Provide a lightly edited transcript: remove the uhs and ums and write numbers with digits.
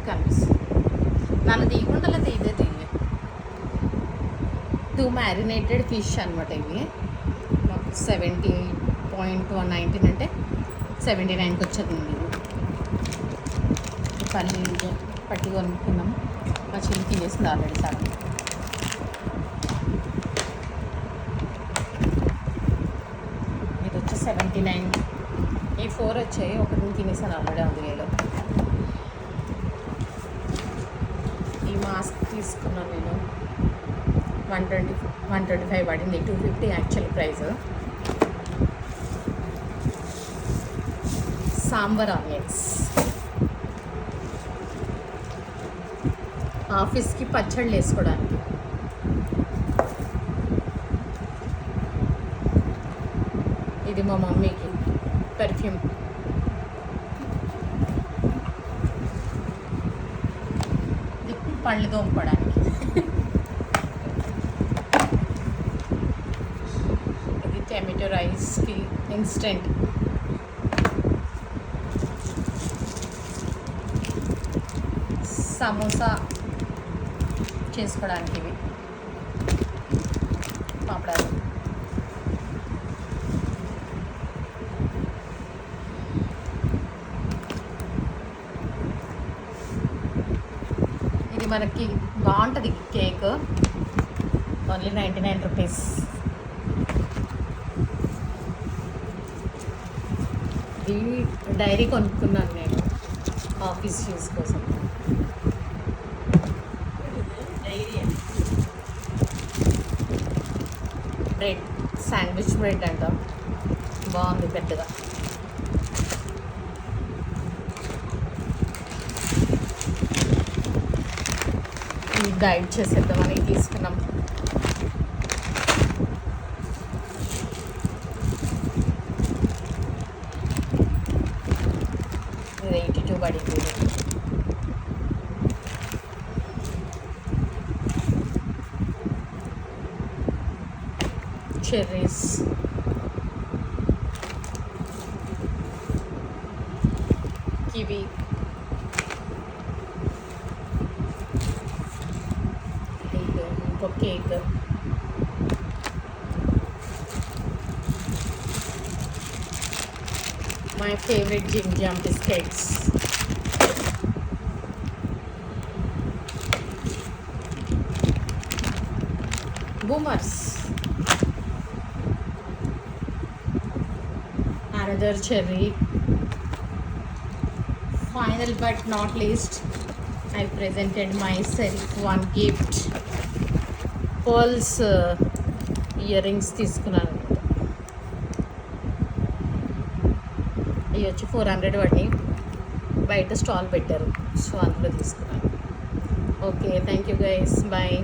కనిపిస్తుంది. నన్ను తీయకుండా ఇదే తీయ 2 మ్యారినేటెడ్ ఫిష్ అనమాట. ఇవి 70.119 అంటే 79కి వచ్చేది. పల్లీలు పట్టి కొనుక్కున్నాం. మా చెల్లి తినేసింది ఆల్రెడీ సగం. ఇది వచ్చి 79. ఈ 4 వచ్చాయి, ఒకటి తినేసాను ఆల్రెడీ అందులో. ఈ మాస్క్ తీసుకున్నాను నేను, 125 పడింది. 250 యాక్చువల్ ప్రైస్. సాంబార్ ఆనియన్స్, ఆఫీస్కి పచ్చళ్ళు వేసుకోవడానికి. ఇది మా మమ్మీకి పెర్ఫ్యూమ్. ఇది పళ్ళు తోముకోవడానికి. ఇది టమాటో రైస్కి ఇన్స్టెంట్. సమోసా చేసుకోవడానికి ఇవి పాపడాలు. ఇది మనకి బాగుంటుంది కేక్, ఓన్లీ 99 రూపీస్. ఇది డైరీ కొనుక్కున్నాను నేను ఆఫీస్ యూస్ కోసం. బ్రెడ్, శాండ్విచ్ బ్రెడ్ అంట, బాగుంది పెద్దగా. డైట్ చేసేద్దామని తీసుకున్నాం. ఇది 82 పడింది. చెర్రీస్, కివి, ఇంకో cake, my favourite gym jam biscuits, boomers, another cherry. Final but not least, I presented myself one gift. Pearls earrings తీసుకున్నాను. ఇవి వచ్చి 400 పడినాయి. బయట స్టాల్ పెట్టారు, సో అందులో తీసుకున్నాను. Okay, thank you guys, bye.